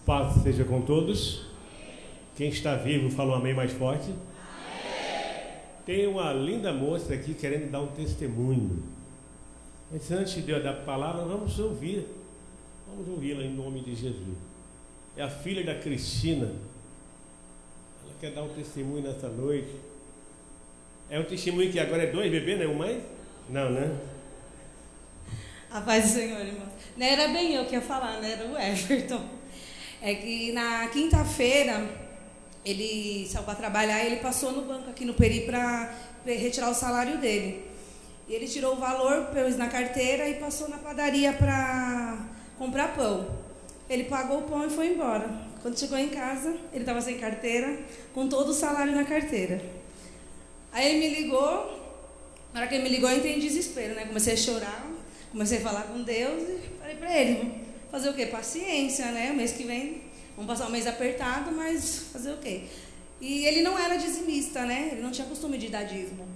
Paz seja com todos. Quem está vivo, fala um amém mais forte. Tem uma linda moça aqui querendo dar um testemunho. Mas antes de eu dar a palavra, vamos ouvir. Vamos ouvi-la em nome de Jesus. É a filha da Cristina. Ela quer dar um testemunho nessa noite. É um testemunho que agora é 2 bebês, não é um mais? Não, né? A paz do Senhor, irmão. Não era bem eu que ia falar, né? Era o Everton. É que na quinta-feira, ele saiu para trabalhar e ele passou no banco aqui no Peri para retirar o salário dele. E ele tirou o valor, pôs na carteira e passou na padaria para comprar pão. Ele pagou o pão e foi embora. Quando chegou em casa, ele estava sem carteira, com todo o salário na carteira. Aí ele me ligou. Na hora que ele me ligou, eu entrei em desespero, né? Comecei a chorar, comecei a falar com Deus e falei para ele, fazer o quê? Paciência, né? O mês que vem, vamos passar um mês apertado, mas fazer o quê? E ele não era dizimista, né? Ele não tinha costume de dar dízimo.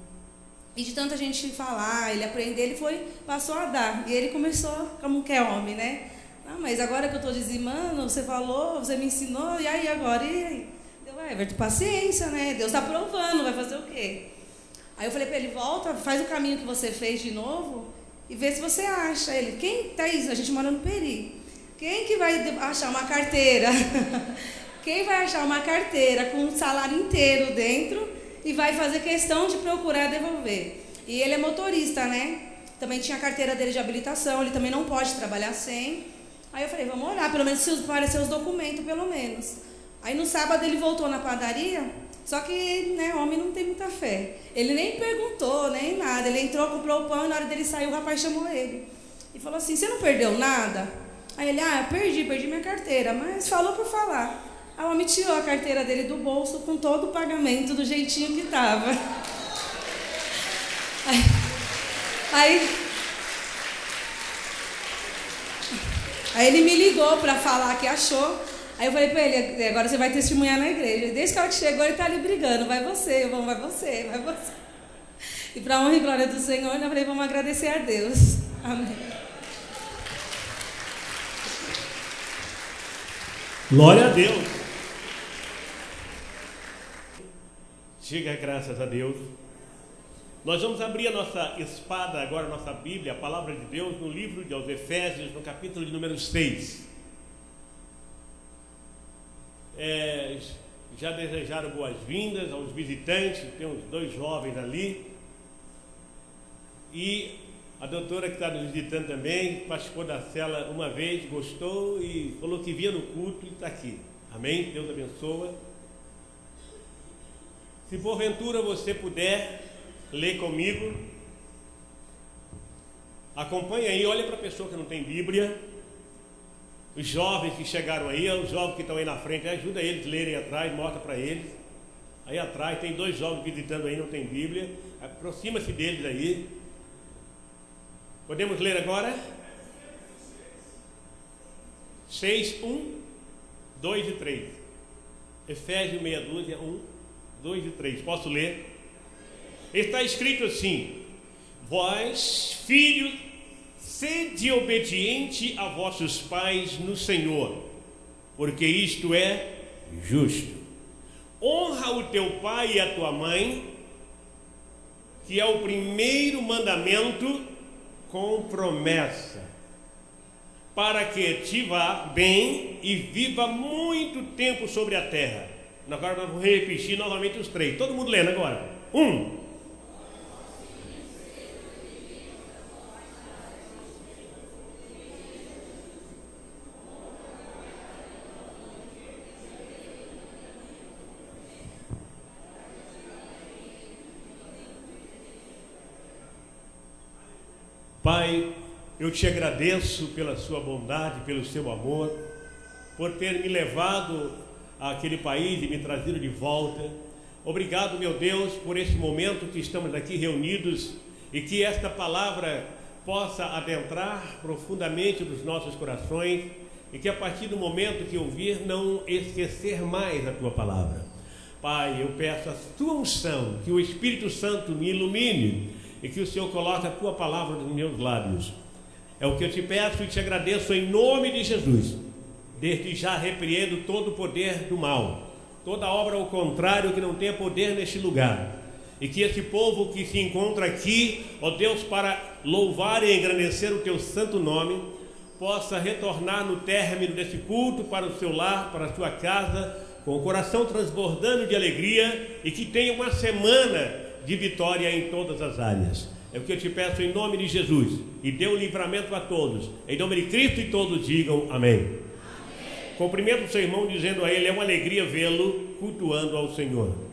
E de tanta gente falar, ele aprender, ele passou a dar. E ele começou, como que é homem, né? Ah, mas agora que eu estou dizimando, você falou, você me ensinou, e aí agora? E aí? Eu, Everton, paciência, né? Deus está provando, vai fazer o quê? Aí eu falei para ele, volta, faz o caminho que você fez de novo e vê se você acha. Ele, quem tá isso? A gente mora no Peri. Quem que vai achar uma carteira? Quem vai achar uma carteira com um salário inteiro dentro e vai fazer questão de procurar devolver? E ele é motorista, né? Também tinha a carteira dele de habilitação, ele também não pode trabalhar sem. Aí eu falei, vamos olhar, pelo menos se aparecer os documentos, pelo menos. Aí no sábado ele voltou na padaria, só que, né, homem não tem muita fé. Ele nem perguntou, nem nada. Ele entrou, comprou o pão e na hora dele sair o rapaz chamou ele. E falou assim, você não perdeu nada? Aí ele, eu perdi minha carteira, mas falou por falar. Aí o homem tirou a carteira dele do bolso com todo o pagamento do jeitinho que estava. Aí ele me ligou para falar que achou. Aí eu falei para ele, agora você vai testemunhar na igreja. Desde que ela chegou, ele está ali brigando, vai você. E para a honra e glória do Senhor, eu falei, vamos agradecer a Deus. Amém. Glória a Deus. Diga graças a Deus. Nós vamos abrir a nossa espada agora, a nossa Bíblia, a palavra de Deus, no livro de aos Efésios, no capítulo de número 6. Já desejaram boas-vindas aos visitantes, tem uns 2 jovens ali. E a doutora que está nos visitando também, participou da cela uma vez, gostou e falou que via no culto e está aqui. Amém? Deus abençoa. Se porventura você puder ler comigo, acompanhe aí, olha para a pessoa que não tem Bíblia. Os jovens que chegaram aí, os jovens que estão aí na frente, ajuda eles a lerem atrás, mostra para eles. Aí atrás tem 2 jovens visitando aí, não tem Bíblia. Aproxima-se deles aí. Podemos ler agora? 6, 1, 2 e 3. Efésios meia dúzia, 1, 2 e 3. Posso ler? Está escrito assim: vós, filhos, sede obediente a vossos pais no Senhor, porque isto é justo. Honra o teu pai e a tua mãe, que é o primeiro mandamento com promessa, para que te vá bem e viva muito tempo sobre a terra. Agora nós vamos repetir novamente os 3. Todo mundo lendo agora. 1. Pai, eu te agradeço pela sua bondade, pelo seu amor, por ter me levado àquele país e me trazido de volta. Obrigado, meu Deus, por esse momento que estamos aqui reunidos e que esta palavra possa adentrar profundamente nos nossos corações e que a partir do momento que ouvir, não esquecer mais a tua palavra. Pai, eu peço a tua unção, que o Espírito Santo me ilumine e que o Senhor coloque a tua palavra nos meus lábios. É o que eu te peço e te agradeço em nome de Jesus. desde já repreendo todo o poder do mal, toda obra ao contrário que não tenha poder neste lugar. E que esse povo que se encontra aqui, ó Deus, para louvar e engrandecer o teu santo nome, possa retornar no término desse culto para o seu lar, para a sua casa, com o coração transbordando de alegria, e que tenha uma semana de vitória em todas as áreas. É o que eu te peço em nome de Jesus, e dê um livramento a todos, em nome de Cristo, e todos digam amém. Cumprimento o seu irmão dizendo a ele: é uma alegria vê-lo cultuando ao Senhor.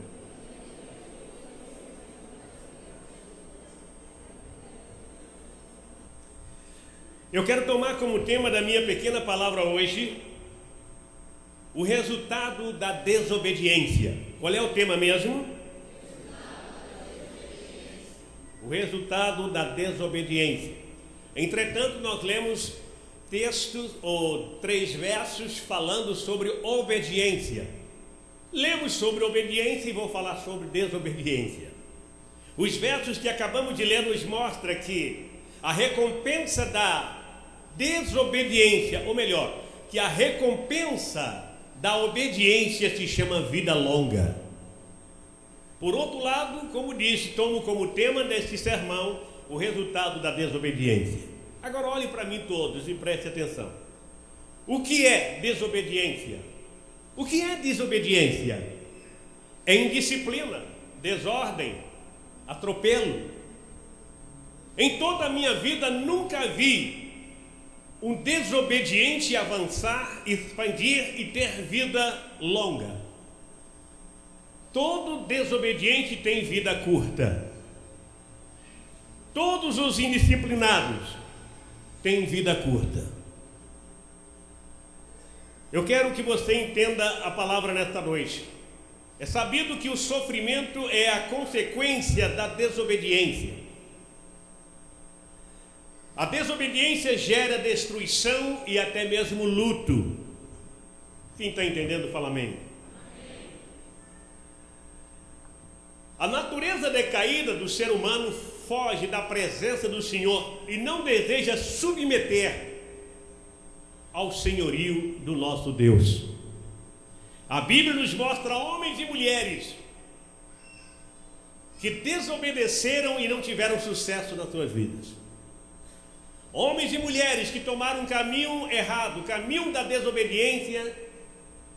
Eu quero tomar como tema da minha pequena palavra hoje o resultado da desobediência. Qual é o tema mesmo? O resultado da desobediência. Entretanto, nós lemos textos ou 3 versos falando sobre obediência. Lemos sobre obediência e vou falar sobre desobediência. Os versos que acabamos de ler nos mostram que a recompensa da desobediência, ou melhor, que a recompensa da obediência se chama vida longa. Por outro lado, como disse, tomo como tema deste sermão o resultado da desobediência. Agora olhem para mim todos e prestem atenção. O que é desobediência? O que é desobediência? É indisciplina, desordem, atropelo. Em toda a minha vida nunca vi um desobediente avançar, expandir e ter vida longa. Todo desobediente tem vida curta. Todos os indisciplinados têm vida curta. Eu quero que você entenda a palavra nesta noite. É sabido que o sofrimento é a consequência da desobediência. A desobediência gera destruição e até mesmo luto. Quem está entendendo, fala amém. A natureza decaída do ser humano foge da presença do Senhor e não deseja submeter ao senhorio do nosso Deus. A Bíblia nos mostra homens e mulheres que desobedeceram e não tiveram sucesso nas suas vidas. Homens e mulheres que tomaram um caminho errado, o caminho da desobediência,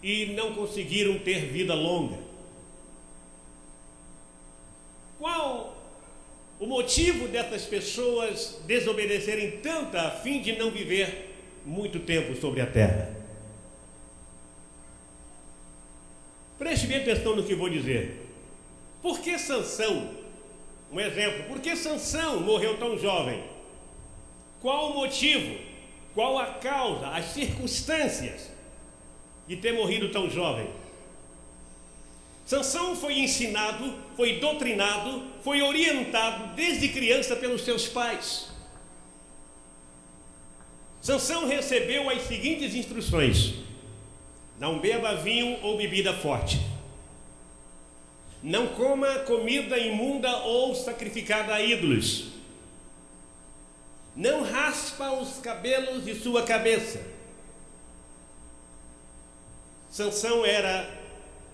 e não conseguiram ter vida longa. Qual o motivo dessas pessoas desobedecerem tanto a fim de não viver muito tempo sobre a terra? Preste bem atenção no que vou dizer. Por que Sansão, um exemplo, por que Sansão morreu tão jovem? Qual o motivo, qual a causa, as circunstâncias de ter morrido tão jovem? Sansão foi ensinado, foi doutrinado, foi orientado desde criança pelos seus pais. Sansão recebeu as seguintes instruções: não beba vinho ou bebida forte, não coma comida imunda ou sacrificada a ídolos, não raspa os cabelos de sua cabeça. Sansão era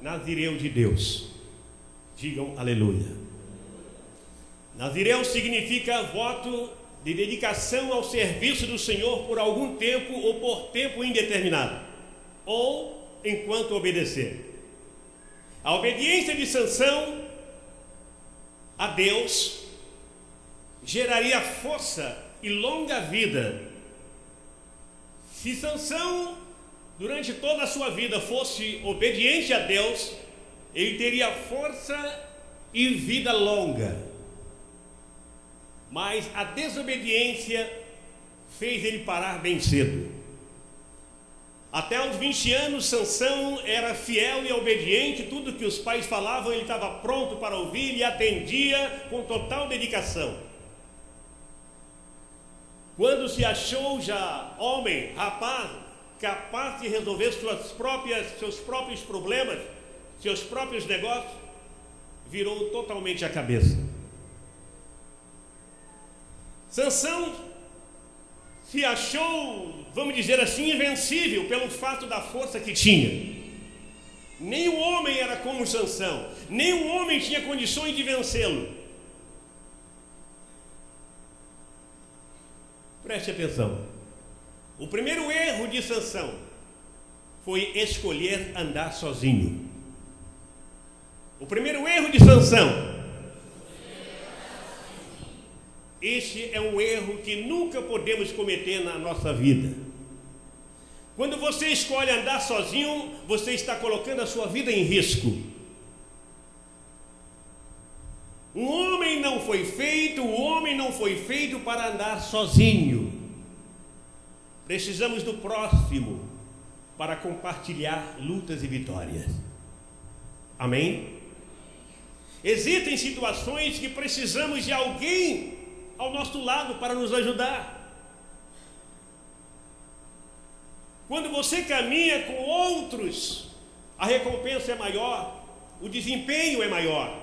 nazireu de Deus. Digam aleluia. Nazireu significa voto de dedicação ao serviço do Senhor por algum tempo ou por tempo indeterminado, ou enquanto obedecer. A obediência de Sansão a Deus geraria força e longa vida. Se Sansão, durante toda a sua vida, fosse obediente a Deus, ele teria força e vida longa. Mas a desobediência fez ele parar bem cedo. Até os 20 anos, Sansão era fiel e obediente. Tudo que os pais falavam, ele estava pronto para ouvir e atendia com total dedicação. Quando se achou já homem, rapaz, capaz de resolver seus próprios problemas, seus próprios negócios, virou totalmente a cabeça. Sansão se achou, vamos dizer assim, invencível pelo fato da força que tinha. Nem o homem era como Sansão, nem o homem tinha condições de vencê-lo. Preste atenção. O primeiro erro de Sansão foi escolher andar sozinho. O primeiro erro de Sansão. Este é um erro que nunca podemos cometer na nossa vida. Quando você escolhe andar sozinho, você está colocando a sua vida em risco. O homem não foi feito para andar sozinho. Precisamos do próximo para compartilhar lutas e vitórias. Amém? Existem situações que precisamos de alguém ao nosso lado para nos ajudar. Quando você caminha com outros, a recompensa é maior, o desempenho é maior.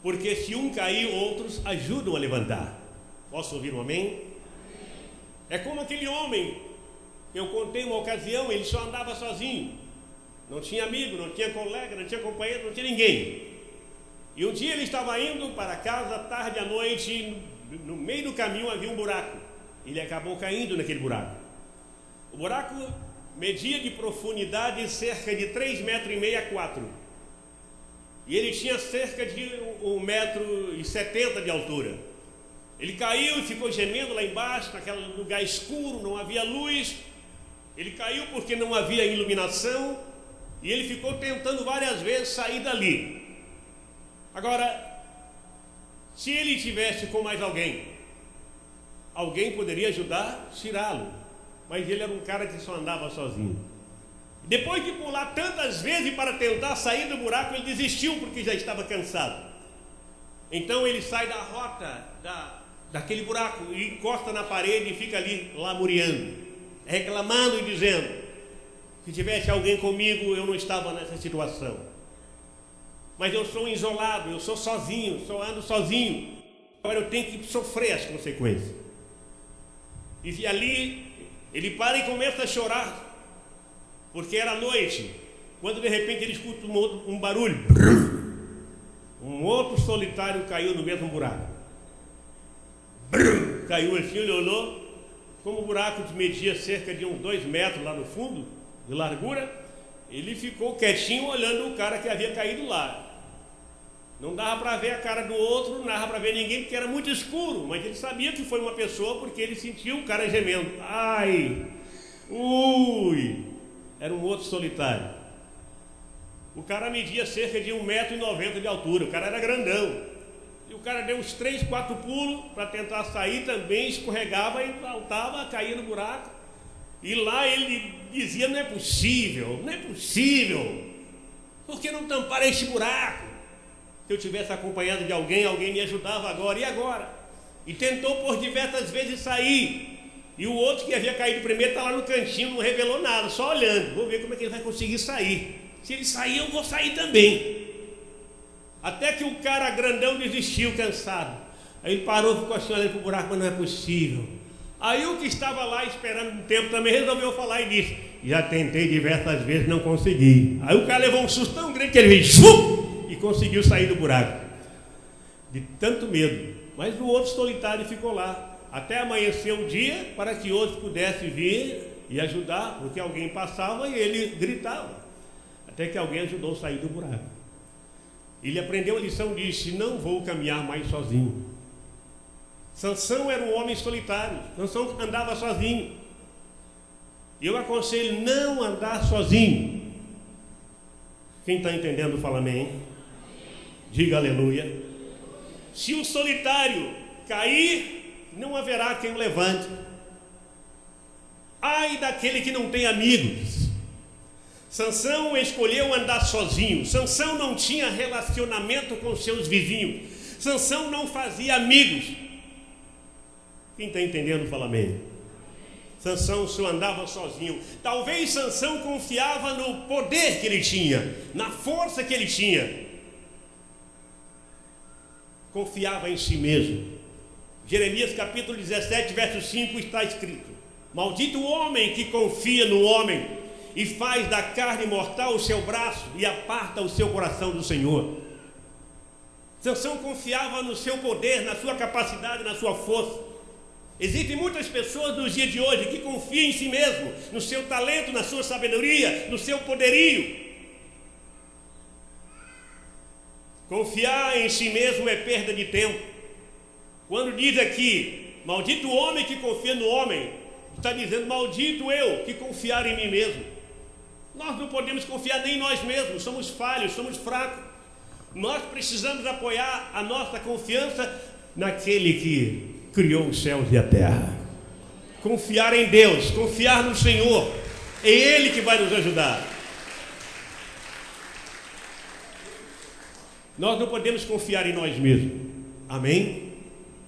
Porque se um cair, outros ajudam a levantar. Posso ouvir um amém? É como aquele homem, eu contei uma ocasião, ele só andava sozinho. Não tinha amigo, não tinha colega, não tinha companheiro, não tinha ninguém. E um dia ele estava indo para casa, tarde à noite, no meio do caminho havia um buraco. Ele acabou caindo naquele buraco. O buraco media de profundidade cerca de 3,5 metros a 4. E ele tinha cerca de 1,70 m de altura. Ele caiu e ficou gemendo lá embaixo, naquele lugar escuro, não havia luz. Ele caiu porque não havia iluminação. E ele ficou tentando várias vezes sair dali. Agora, se ele tivesse com mais alguém, alguém poderia ajudar a tirá-lo. Mas ele era um cara que só andava sozinho. Depois de pular tantas vezes para tentar sair do buraco, ele desistiu porque já estava cansado. Então ele sai da rota daquele buraco e encosta na parede e fica ali lamuriando, reclamando e dizendo: se tivesse alguém comigo, eu não estava nessa situação. Mas eu sou isolado, eu sou sozinho, só ando sozinho. Agora eu tenho que sofrer as consequências. E ali ele para e começa a chorar, porque era noite, quando de repente ele escuta um barulho. Um outro solitário caiu no mesmo buraco. Caiu assim, ele olhou, como o buraco media cerca de uns 2 metros lá no fundo, de largura, ele ficou quietinho olhando o cara que havia caído lá. Não dava para ver a cara do outro, não dava para ver ninguém, porque era muito escuro, mas ele sabia que foi uma pessoa, porque ele sentiu o cara gemendo. Ai, ui, era um outro solitário. O cara media cerca de 1,90 m de altura, o cara era grandão. E o cara deu uns 3, 4 pulos para tentar sair, também escorregava e saltava, caía no buraco. E lá ele dizia: não é possível, por que não tampar este buraco? Se eu tivesse acompanhado de alguém, alguém me ajudava agora, e agora? E tentou por diversas vezes sair. E o outro que havia caído primeiro está lá no cantinho, não revelou nada, só olhando. Vou ver como é que ele vai conseguir sair. Se ele sair, eu vou sair também. Até que o cara grandão desistiu, cansado. Aí ele parou, ficou assim olhando para o buraco, mas não é possível. Aí o que estava lá esperando um tempo também resolveu falar e disse: já tentei diversas vezes, não consegui. Aí o cara levou um susto tão grande que ele veio e conseguiu sair do buraco, de tanto medo. Mas o outro solitário ficou lá até amanhecer o dia, para que outros pudessem vir e ajudar, porque alguém passava e ele gritava, até que alguém ajudou a sair do buraco. Ele aprendeu a lição e disse: não vou caminhar mais sozinho. Sansão era um homem solitário, Sansão andava sozinho. Eu aconselho não andar sozinho. Quem está entendendo, fala amém. Diga aleluia. Se o solitário cair, não haverá quem o levante. Ai daquele que não tem amigos. Sansão escolheu andar sozinho. Sansão não tinha relacionamento com seus vizinhos. Sansão não fazia amigos. Quem está entendendo, fala amém. Sansão só andava sozinho. Talvez Sansão confiava no poder que ele tinha, na força que ele tinha. Confiava em si mesmo. Jeremias capítulo 17, verso 5 está escrito: maldito o homem que confia no homem e faz da carne mortal o seu braço e aparta o seu coração do Senhor. Sansão confiava no seu poder, na sua capacidade, na sua força. Existem muitas pessoas nos dias de hoje que confiam em si mesmo, no seu talento, na sua sabedoria, no seu poderio. Confiar em si mesmo é perda de tempo. Quando diz aqui, maldito o homem que confia no homem, está dizendo, maldito eu que confiar em mim mesmo. Nós não podemos confiar nem em nós mesmos, somos falhos, somos fracos. Nós precisamos apoiar a nossa confiança naquele que criou os céus e a terra. Confiar em Deus, confiar no Senhor, é Ele que vai nos ajudar. Nós não podemos confiar em nós mesmos, amém?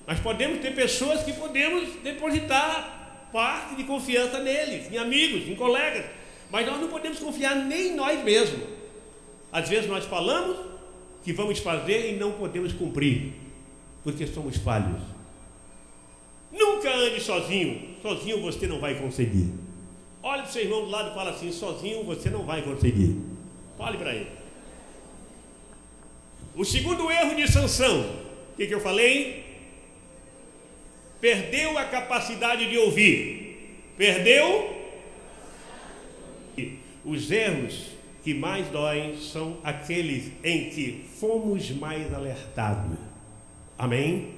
Mas podemos ter pessoas que podemos depositar parte de confiança neles, em amigos, em colegas, mas nós não podemos confiar nem em nós mesmos. Às vezes nós falamos que vamos fazer e não podemos cumprir, porque somos falhos. Nunca ande sozinho, sozinho você não vai conseguir. Olhe para o seu irmão do lado e fala assim, sozinho você não vai conseguir. Fale para ele. O segundo erro de Sansão, o que eu falei? Perdeu a capacidade de ouvir. Perdeu. Os erros que mais doem são aqueles em que fomos mais alertados. Amém?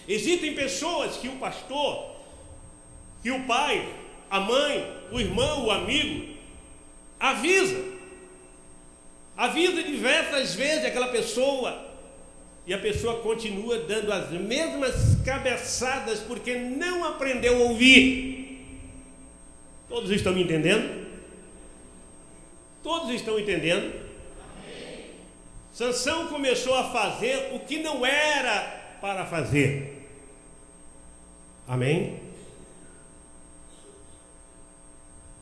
Existem pessoas que o pastor, que o pai, a mãe, o irmão, o amigo, avisa diversas vezes aquela pessoa, e a pessoa continua dando as mesmas cabeçadas porque não aprendeu a ouvir. Todos estão me entendendo? Todos estão entendendo? Amém. Sansão começou a fazer o que não era para fazer. Amém?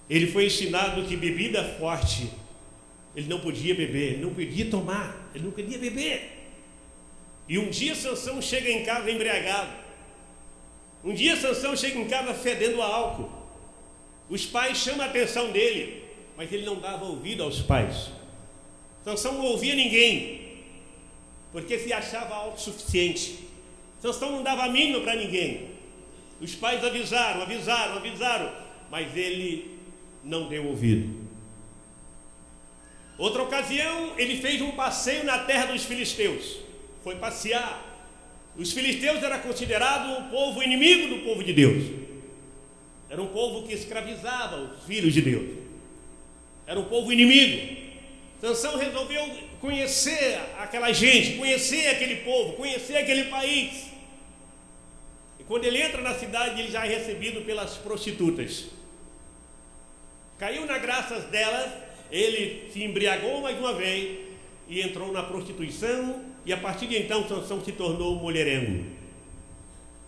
Ele foi ensinado que bebida forte ele não podia beber, ele não podia tomar, ele não podia beber. E um dia Sansão chega em casa embriagado. Um dia Sansão chega em casa fedendo a álcool. Os pais chamam a atenção dele, mas ele não dava ouvido aos pais. Sansão não ouvia ninguém, porque se achava autossuficiente. Sansão não dava a mínima para ninguém. Os pais avisaram, mas ele não deu ouvido. Outra ocasião, ele fez um passeio na terra dos filisteus. Foi passear. Os filisteus eram considerados um povo inimigo do povo de Deus. Era um povo que escravizava os filhos de Deus. Era um povo inimigo. Sansão resolveu conhecer aquela gente, conhecer aquele povo, conhecer aquele país. E quando ele entra na cidade, ele já é recebido pelas prostitutas. Caiu na graça delas, ele se embriagou mais uma vez e entrou na prostituição, e a partir de então Sansão se tornou mulherengo.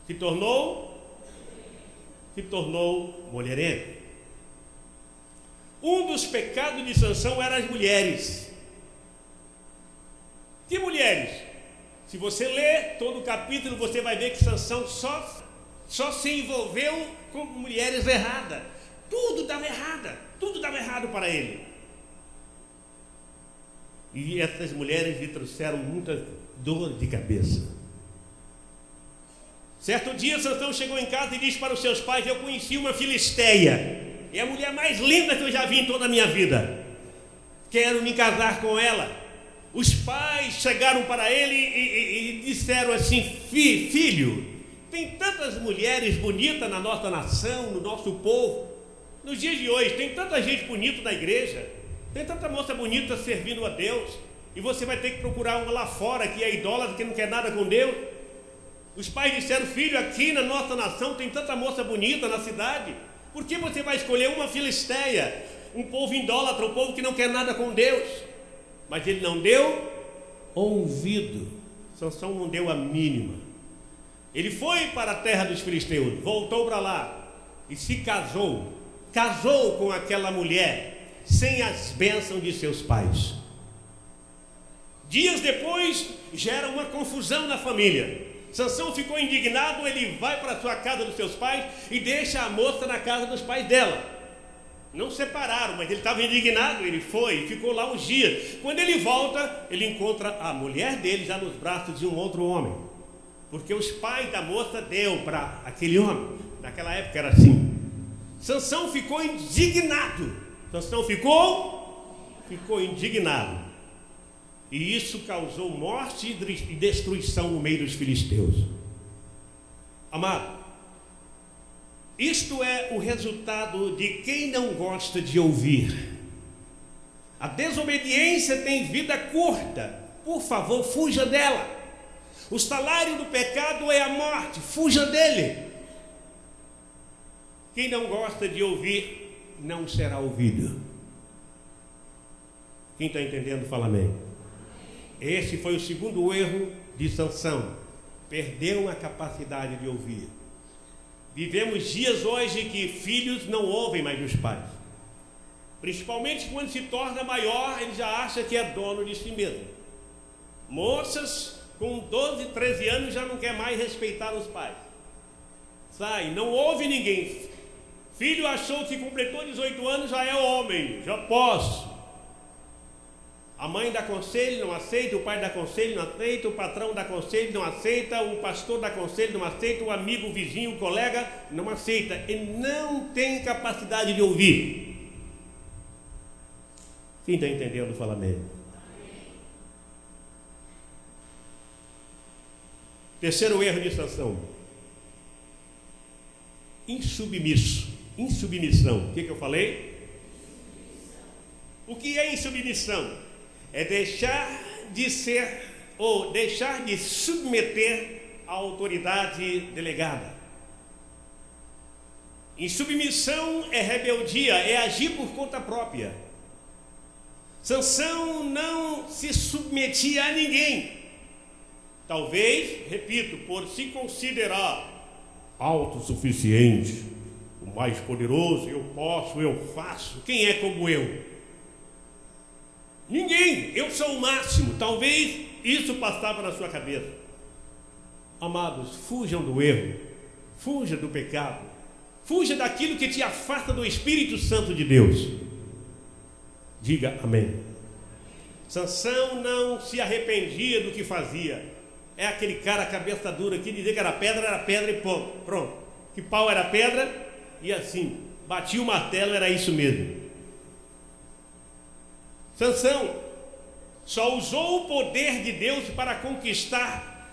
Se tornou mulherengo. Um dos pecados de Sansão eram as mulheres. Que mulheres? Se você ler todo o capítulo, você vai ver que Sansão só se envolveu com mulheres erradas. Tudo dava errado para ele. E essas mulheres lhe trouxeram muita dor de cabeça. Certo dia, Sansão chegou em casa e disse para os seus pais: eu conheci uma filisteia, é a mulher mais linda que eu já vi em toda a minha vida. Quero me casar com ela. Os pais chegaram para ele e disseram assim: filho, tem tantas mulheres bonitas na nossa nação, no nosso povo. Nos dias de hoje, tem tanta gente bonita na igreja, tem tanta moça bonita servindo a Deus, e você vai ter que procurar uma lá fora que é idólatra, que não quer nada com Deus. Os pais disseram: filho, aqui na nossa nação tem tanta moça bonita na cidade, por que você vai escolher uma filisteia, um povo idólatra, um povo que não quer nada com Deus? Mas ele não deu ouvido. Sansão não deu a mínima. Ele foi para a terra dos filisteus, voltou para lá e se casou com aquela mulher sem as bênçãos de seus pais. Dias depois, gera uma confusão na família. Sansão ficou indignado, ele vai para a sua casa dos seus pais e deixa a moça na casa dos pais dela. Não separaram, mas ele estava indignado, ele foi, ficou lá uns dias. Quando ele volta, ele encontra a mulher dele já nos braços de um outro homem, porque os pais da moça deu para aquele homem. Naquela época era assim. Sansão ficou indignado. Sansão ficou indignado. E isso causou morte e destruição no meio dos filisteus. Amado, isto é o resultado de quem não gosta de ouvir. A desobediência tem vida curta. Por favor, fuja dela. O salário do pecado é a morte. Fuja dele. Quem não gosta de ouvir, não será ouvido. Quem está entendendo, fala amém. Esse foi o segundo erro de Sansão. Perdeu a capacidade de ouvir. Vivemos dias hoje que filhos não ouvem mais os pais. Principalmente quando se torna maior, ele já acha que é dono de si mesmo. Moças com 12, 13 anos já não quer mais respeitar os pais. Sai, não ouve ninguém. Filho achou que completou 18 anos, já é homem, já posso. A mãe dá conselho, não aceita. O pai dá conselho, não aceita. O patrão dá conselho, não aceita. O pastor dá conselho, não aceita. O amigo, o vizinho, o colega, não aceita. Ele não tem capacidade de ouvir. Quem está entendendo, fala amém. Terceiro erro de Sansão: insubmissão. O que eu falei? O que é insubmissão? É deixar de ser ou deixar de submeter à autoridade delegada. Insubmissão é rebeldia, é agir por conta própria. Sansão não se submetia a ninguém. Talvez, repito, por se considerar autossuficiente, o mais poderoso, eu posso, eu faço. Quem é como eu? Ninguém, eu sou o máximo. Talvez isso passava na sua cabeça. Amados, fujam do erro, fuja do pecado, fuja daquilo que te afasta do Espírito Santo de Deus. Diga amém. Sansão não se arrependia do que fazia. É aquele cara cabeça dura que dizia que era pedra e pronto. Que pau era pedra e assim, batia o martelo, era isso mesmo. Sansão só usou o poder de Deus para conquistar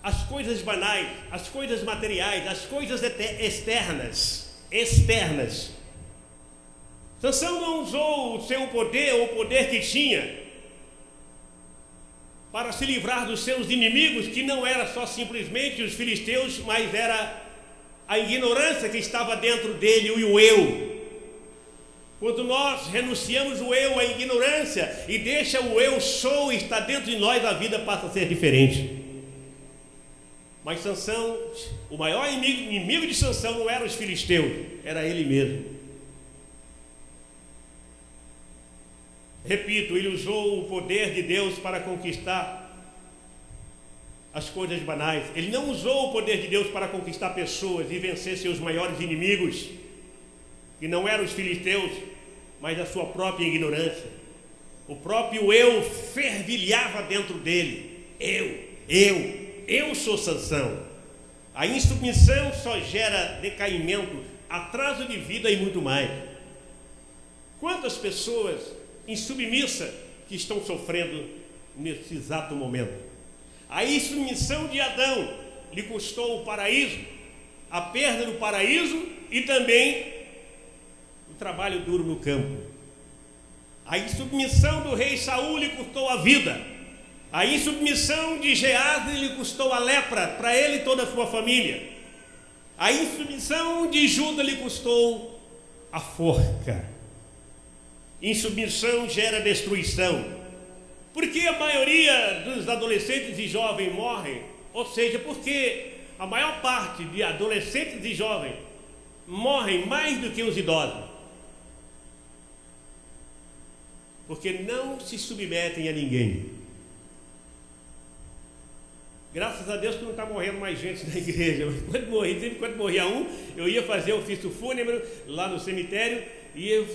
as coisas banais, as coisas materiais, as coisas externas. Sansão não usou o seu poder, ou o poder que tinha, para se livrar dos seus inimigos, que não era só simplesmente os filisteus, mas era a ignorância que estava dentro dele, e o eu. Quando nós renunciamos o eu, a ignorância, e deixa o eu sou estar dentro de nós, a vida passa a ser diferente. Mas Sansão, o maior inimigo de Sansão não eram os filisteus, era ele mesmo. Repito, ele usou o poder de Deus para conquistar as coisas banais. Ele não usou o poder de Deus para conquistar pessoas e vencer seus maiores inimigos, que não eram os filisteus, mas a sua própria ignorância. O próprio eu fervilhava dentro dele. Eu sou Sansão. A insubmissão só gera decaimento, atraso de vida e muito mais. Quantas pessoas insubmissas que estão sofrendo nesse exato momento? A insubmissão de Adão lhe custou o paraíso, a perda do paraíso e também o trabalho duro no campo. A insubmissão do rei Saul lhe custou a vida. A insubmissão de Geazi lhe custou a lepra para ele e toda a sua família. A insubmissão de Judas lhe custou a forca. Insubmissão gera destruição. Por que a maioria dos adolescentes e jovens morrem? Ou seja, porque a maior parte de adolescentes e jovens morrem mais do que os idosos. Porque não se submetem a ninguém. Graças Graças a Deus que não está morrendo mais gente na igreja. Sempre quando morria um, eu ia fazer o ofício fúnebre lá no cemitério e eu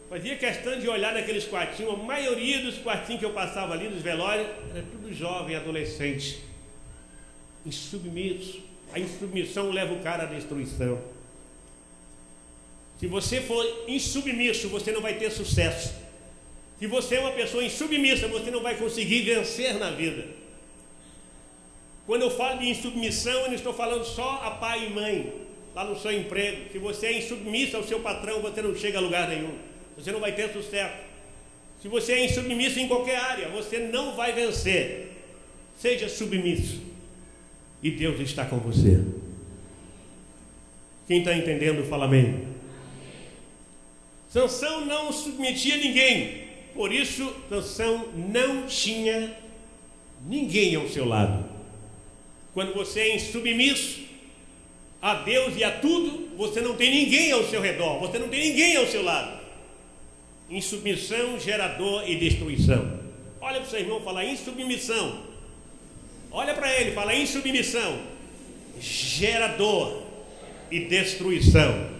fazia questão de olhar naqueles quartinhos. A maioria dos quartinhos que eu passava ali, nos velórios, era tudo jovem, adolescente, insubmisso. A insubmissão leva o cara à destruição. Se você for insubmisso, você não vai ter sucesso. Se você é uma pessoa insubmissa, você não vai conseguir vencer na vida. Quando eu falo de insubmissão, eu não estou falando só a pai e mãe, lá no seu emprego. Se você é insubmisso ao seu patrão, você não chega a lugar nenhum. Você não vai ter sucesso. Se você é insubmisso em qualquer área, você não vai vencer. Seja submisso. E Deus está com você. Quem está entendendo, fala amém. Sansão não submetia ninguém. Por isso, Sansão não tinha ninguém ao seu lado. Quando você é insubmisso a Deus e a tudo, você não tem ninguém ao seu redor, você não tem ninguém ao seu lado. Insubmissão gera dor e destruição. Olha para o seu irmão, fala insubmissão. Olha para ele, fala insubmissão gera dor e destruição.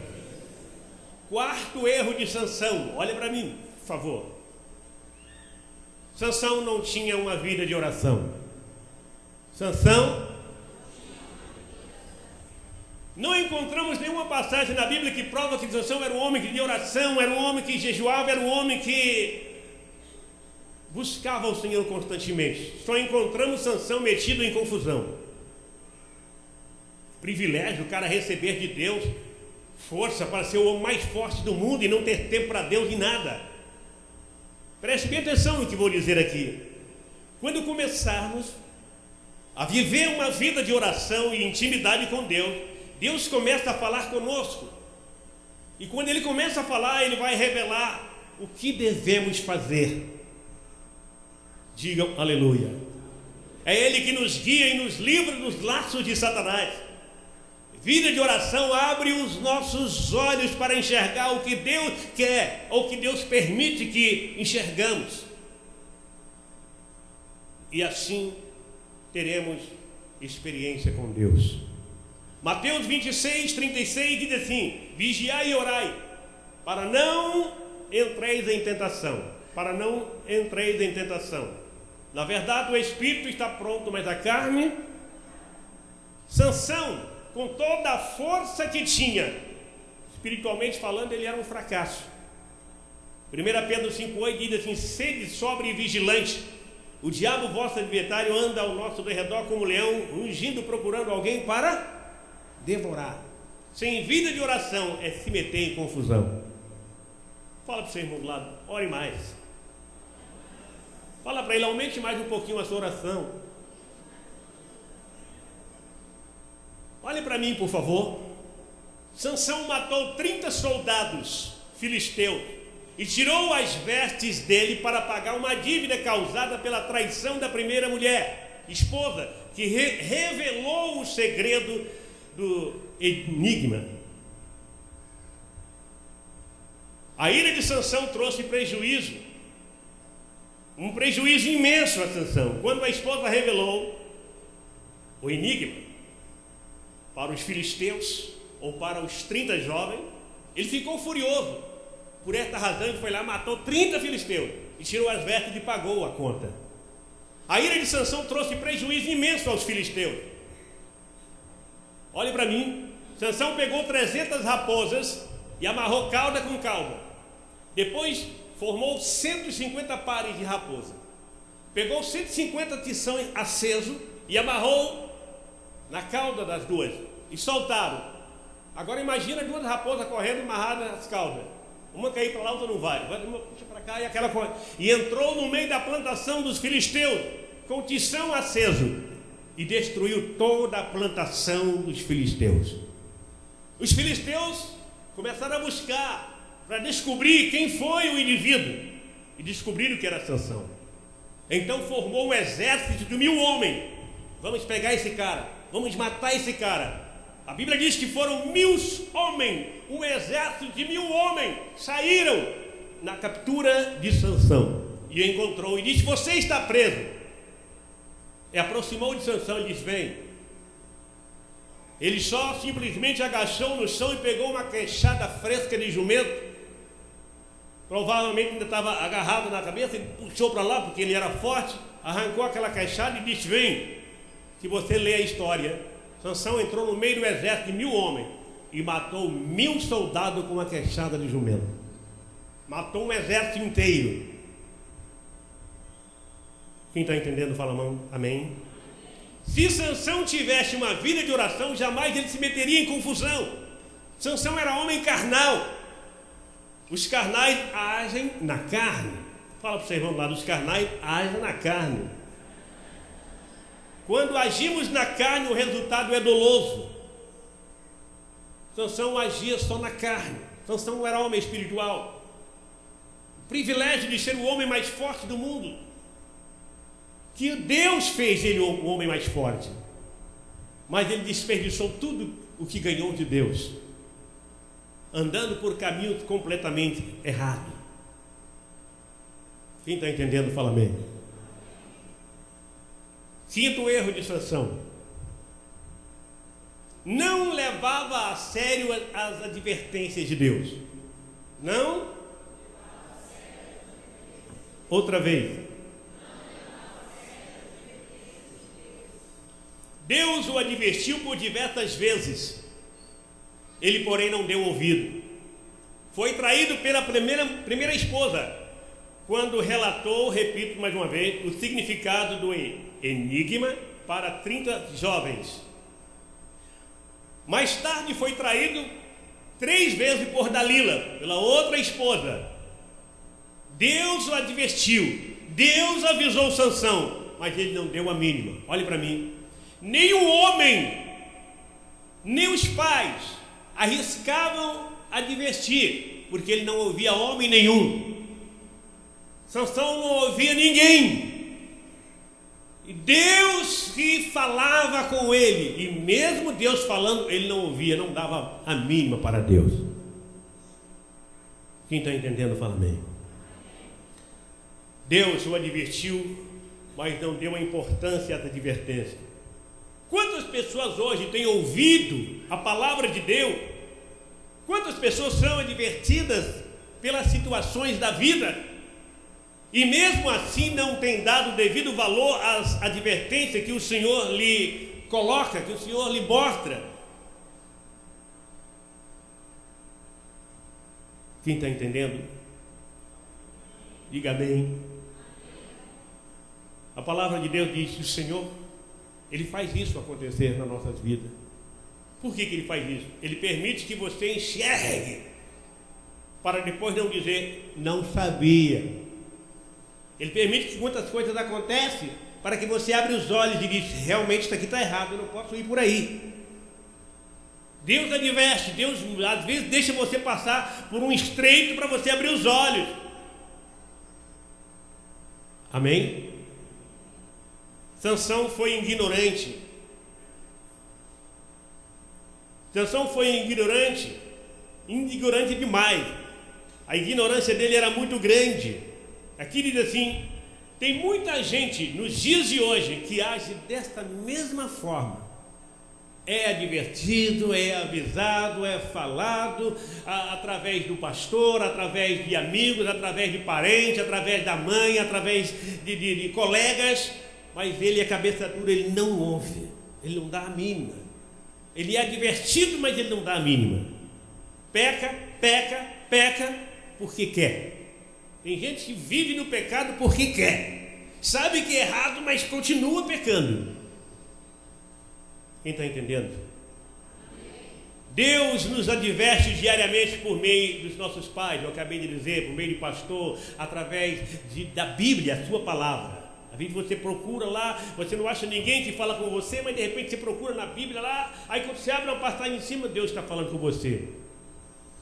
Quarto erro de Sansão, olha para mim, por favor. Sansão não tinha uma vida de oração. Sansão, não encontramos nenhuma passagem na Bíblia que prova que Sansão era um homem de oração, era um homem que jejuava, era um homem que buscava o Senhor constantemente. Só encontramos Sansão metido em confusão. Privilégio o cara receber de Deus força para ser o homem mais forte do mundo e não ter tempo para Deus em nada. Preste bem atenção no que vou dizer aqui. Quando começarmos a viver uma vida de oração e intimidade com Deus, Deus começa a falar conosco. E quando Ele começa a falar, Ele vai revelar o que devemos fazer. Digam aleluia. É Ele que nos guia e nos livra dos laços de Satanás. Vida de oração abre os nossos olhos para enxergar o que Deus quer, ou que Deus permite que enxergamos. E assim teremos experiência com Deus. Mateus 26, 36 diz assim: vigiai e orai, para não entreis em tentação. Para não entreis em tentação. Na verdade, o espírito está pronto, mas a carne... Sansão, com toda a força que tinha, espiritualmente falando, ele era um fracasso. 1 Pedro 5,8 diz assim: sede sóbrio e vigilante. O diabo, vosso adversário, anda ao nosso derredor como leão, rugindo, procurando alguém para devorar. Sem vida de oração é se meter em confusão. Fala para o seu irmão do lado, ore mais. Fala para ele, aumente mais um pouquinho a sua oração. Olhe para mim, por favor. Sansão matou 30 soldados filisteus e tirou as vestes dele para pagar uma dívida causada pela traição da primeira mulher, esposa, que revelou o segredo do enigma. A ira de Sansão trouxe prejuízo, um prejuízo imenso a Sansão. Quando a esposa revelou o enigma para os filisteus, ou para os 30 jovens, ele ficou furioso. Por esta razão ele foi lá, matou 30 filisteus e tirou as vestes e pagou a conta. A ira de Sansão trouxe prejuízo imenso aos filisteus. Olhe para mim. Sansão pegou 300 raposas e amarrou cauda com cauda. Depois formou 150 pares de raposa. Pegou 150 tição aceso e amarrou na cauda das duas e soltaram. Agora imagina duas raposas correndo amarradas nas caudas. Uma quer ir para lá, outra não vai. Uma puxa para cá e aquela corre. E entrou no meio da plantação dos filisteus com tição aceso e destruiu toda a plantação dos filisteus. Os filisteus começaram a buscar para descobrir quem foi o indivíduo e descobriram que era Sansão. Então formou um exército de 1000 homens. Vamos pegar esse cara, vamos matar esse cara. A Bíblia diz que foram 1000 homens, um exército de 1000 homens saíram na captura de Sansão e encontrou e disse: você está preso. e aproximou de Sansão e disse: vem. Ele só simplesmente agachou no chão e pegou uma queixada fresca de jumento, provavelmente ainda estava agarrado na cabeça, e puxou para lá porque ele era forte, arrancou aquela queixada e disse: vem. Se você ler a história, Sansão entrou no meio do exército de 1000 homens e matou 1000 soldados com uma queixada de jumento. Matou um exército inteiro. Quem está entendendo, fala amém. Se Sansão tivesse uma vida de oração, jamais ele se meteria em confusão. Sansão era homem carnal. Os carnais agem na carne. Fala para o seu irmão lá, os carnais agem na carne. Quando agimos na carne, o resultado é doloso. Sansão agia só na carne. Sansão não era homem espiritual. O privilégio de ser o homem mais forte do mundo, que Deus fez ele o homem mais forte, mas ele desperdiçou tudo o que ganhou de Deus, andando por caminhos completamente errados. Quem está entendendo, fala amém. Quinto erro de Sansão: não levava a sério as advertências de Deus. Não. Outra vez. Deus o advertiu por diversas vezes. Ele, porém, não deu ouvido. Foi traído pela primeira esposa, quando relatou, repito mais uma vez, o significado do enigma para 30 jovens. Mais tarde foi traído 3 vezes por Dalila, pela outra esposa. Deus o advertiu, Deus avisou Sansão, mas ele não deu a mínima. Olhe para mim. Nem o homem, nem os pais arriscavam advertir, porque ele não ouvia homem nenhum. Sansão não ouvia ninguém. E Deus que falava com ele, e mesmo Deus falando, ele não ouvia, não dava a mínima para Deus. Quem está entendendo, fala amém. Deus o advertiu, mas não deu a importância à advertência. Quantas pessoas hoje têm ouvido a palavra de Deus? Quantas pessoas são advertidas pelas situações da vida e mesmo assim não têm dado o devido valor às advertências que o Senhor lhe coloca, que o Senhor lhe mostra? Quem está entendendo? Diga amém. A palavra de Deus diz que o Senhor, Ele faz isso acontecer nas nossas vidas. Por que Ele faz isso? Ele permite que você enxergue, para depois não dizer, não sabia. Ele permite que muitas coisas aconteçam, para que você abra os olhos e diz, realmente isso aqui está errado, eu não posso ir por aí. Deus adverte, Deus às vezes deixa você passar por um estreito para você abrir os olhos. Amém? Sansão foi ignorante. Sansão foi ignorante demais. A ignorância dele era muito grande. Aqui diz assim: tem muita gente nos dias de hoje que age desta mesma forma. É advertido, é avisado, é falado através do pastor, através de amigos, através de parentes, através da mãe, através de colegas, mas ele é cabeça dura, ele não ouve, ele não dá a mínima. Ele é advertido, mas ele não dá a mínima. Peca porque quer. Tem gente que vive no pecado porque quer. Sabe que é errado, mas continua pecando. Quem está entendendo? Deus nos adverte diariamente por meio dos nossos pais, eu acabei de dizer, por meio de pastor, através da Bíblia, a sua palavra. Às vezes você procura lá, você não acha ninguém que fala com você, mas de repente você procura na Bíblia lá, aí quando você abre uma passagem em cima, Deus está falando com você.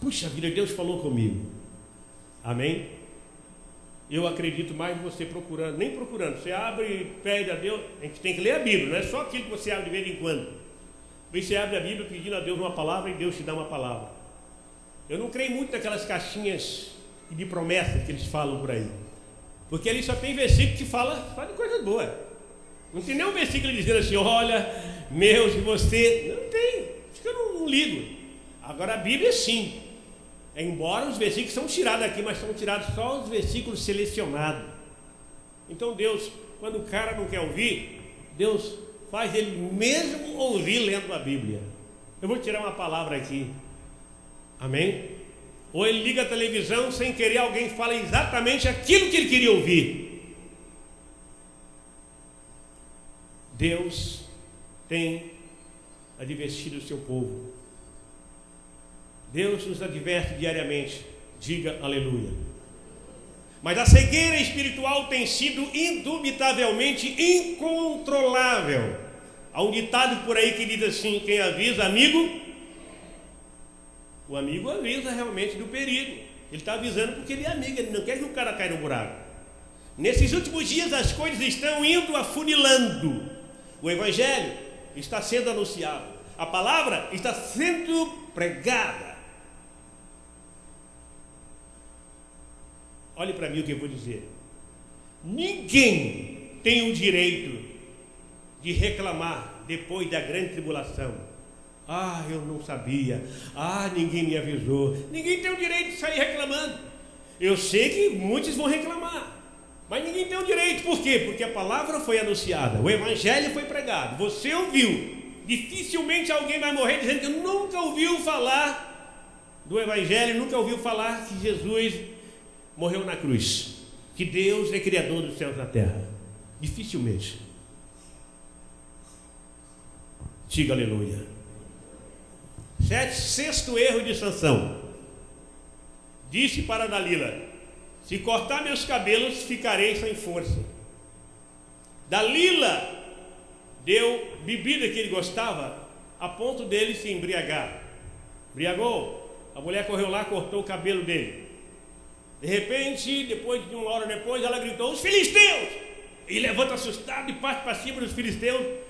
Puxa vida, Deus falou comigo. Amém? Eu acredito mais em você procurando, nem procurando, você abre e pede a Deus. A gente tem que ler a Bíblia, não é só aquilo que você abre de vez em quando. Você abre a Bíblia pedindo a Deus uma palavra e Deus te dá uma palavra. Eu não creio muito naquelas caixinhas de promessas que eles falam por aí, porque ali só tem versículo que fala de coisas boas. Não tem nenhum versículo dizendo assim, olha, meu, se você... Não tem, acho que eu não ligo. Agora a Bíblia sim. Embora os versículos são tirados aqui, mas são tirados só os versículos selecionados. Então Deus, quando o cara não quer ouvir, Deus faz ele mesmo ouvir lendo a Bíblia. Eu vou tirar uma palavra aqui. Amém? Ou ele liga a televisão, sem querer alguém fala exatamente aquilo que ele queria ouvir. Deus tem advertido o seu povo. Deus nos adverte diariamente. Diga aleluia. Mas a cegueira espiritual tem sido indubitavelmente incontrolável. Há um ditado por aí que diz assim, quem avisa, amigo... O amigo avisa realmente do perigo. Ele está avisando porque ele é amigo, ele não quer que o cara caia no buraco. Nesses últimos dias as coisas estão indo afunilando. O Evangelho está sendo anunciado. A palavra está sendo pregada. Olhe para mim o que eu vou dizer. Ninguém tem o direito de reclamar depois da grande tribulação. Ah, eu não sabia. Ah, ninguém me avisou. Ninguém tem o direito de sair reclamando. Eu sei que muitos vão reclamar, mas ninguém tem o direito. Por quê? Porque a palavra foi anunciada, o Evangelho foi pregado, você ouviu. Dificilmente alguém vai morrer dizendo que nunca ouviu falar do Evangelho, nunca ouviu falar que Jesus morreu na cruz, que Deus é criador dos céus e da terra. Dificilmente. Diga aleluia. Sexto erro de Sansão. Disse para Dalila: se cortar meus cabelos, ficarei sem força. Dalila deu bebida que ele gostava, a ponto dele se embriagar. Embriagou, a mulher correu lá, cortou o cabelo dele. De repente, depois de uma hora depois, ela gritou: os filisteus! E levanta assustado e parte para cima dos filisteus.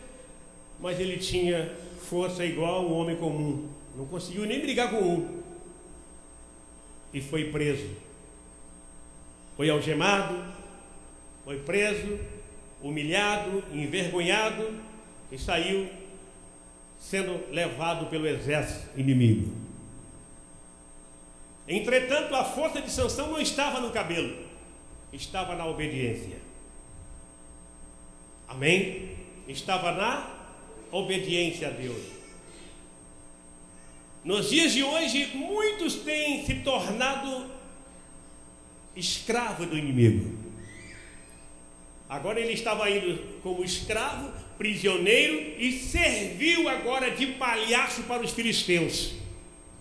Mas ele tinha força igual a um homem comum, não conseguiu nem brigar com um, e foi preso, foi algemado, foi preso, humilhado, envergonhado, e saiu sendo levado pelo exército inimigo. Entretanto, a força de Sansão não estava no cabelo, estava na obediência. Amém? Estava na obediência a Deus. Nos dias de hoje, muitos têm se tornado escravo do inimigo. Agora ele estava indo como escravo, prisioneiro, e serviu agora de palhaço para os filisteus.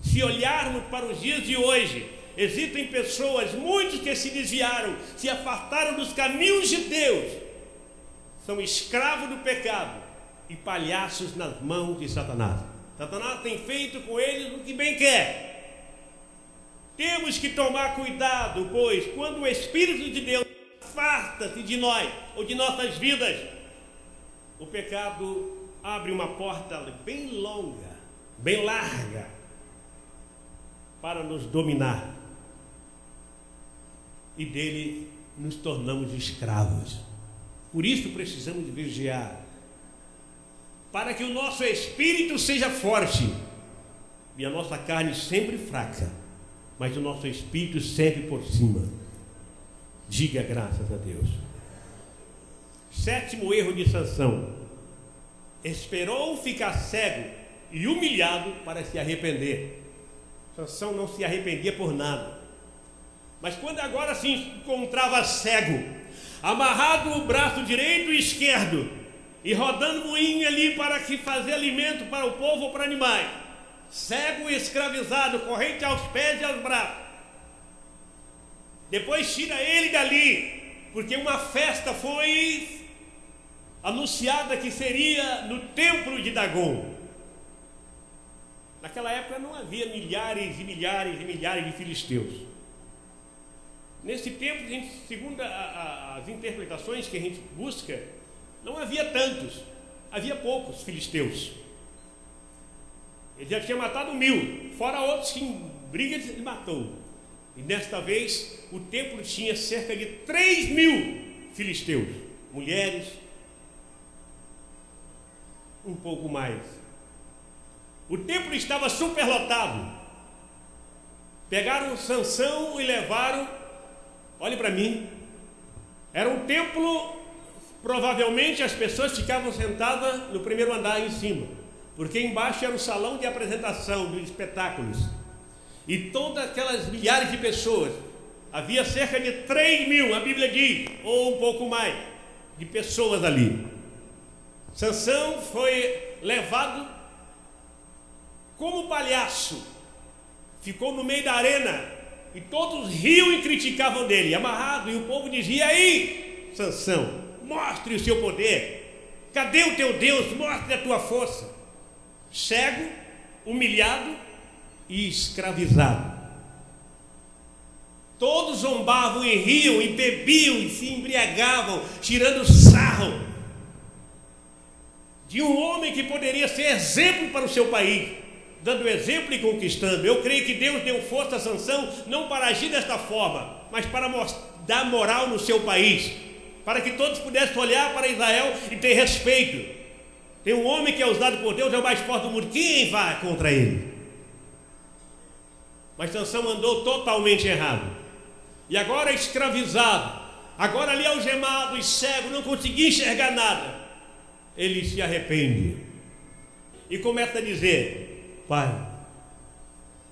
Se olharmos para os dias de hoje, existem pessoas, muitos que se desviaram, se afastaram dos caminhos de Deus, são escravos do pecado e palhaços nas mãos de Satanás. Satanás tem feito com eles o que bem quer. Temos que tomar cuidado, pois quando o Espírito de Deus afasta-se de nós ou de nossas vidas, o pecado abre uma porta bem longa, bem larga, para nos dominar, e dele nos tornamos escravos. Por isso precisamos de vigiar, para que o nosso espírito seja forte e a nossa carne sempre fraca, mas o nosso espírito sempre por cima. Diga graças a Deus. Sétimo erro de Sansão: esperou ficar cego e humilhado para se arrepender. Sansão não se arrependia por nada, mas quando agora se encontrava cego, amarrado o braço direito e esquerdo, e rodando moinho ali para que fazer alimento para o povo ou para animais, cego e escravizado, corrente aos pés e aos braços. Depois tira ele dali, porque uma festa foi anunciada que seria no templo de Dagon. Naquela época não havia milhares e milhares e milhares de filisteus. Nesse tempo, segundo as interpretações que a gente busca, não havia tantos, havia poucos filisteus. Ele já tinha matado 1000, fora outros que em briga ele matou. E desta vez o templo tinha cerca de 3.000 filisteus, mulheres, um pouco mais. O templo estava superlotado. Pegaram Sansão e levaram, olhe para mim, era um templo, provavelmente as pessoas ficavam sentadas no primeiro andar em cima, porque embaixo era o salão de apresentação dos espetáculos. E todas aquelas milhares de pessoas, havia cerca de 3.000, a Bíblia diz, ou um pouco mais, de pessoas ali. Sansão foi levado como palhaço, ficou no meio da arena, e todos riam e criticavam dele, amarrado, e o povo dizia: aí, Sansão, mostre o seu poder, cadê o teu Deus, mostre a tua força. Cego, humilhado e escravizado. Todos zombavam e riam e bebiam e se embriagavam, tirando sarro de um homem que poderia ser exemplo para o seu país, dando exemplo e conquistando. Eu creio que Deus deu força a Sansão não para agir desta forma, mas para dar moral no seu país, para que todos pudessem olhar para Israel e ter respeito. Tem um homem que é usado por Deus, é o mais forte do mundo, quem vai contra ele? Mas Sansão andou totalmente errado, e agora escravizado, agora ali algemado e cego, não conseguia enxergar nada. Ele se arrepende e começa a dizer: Pai,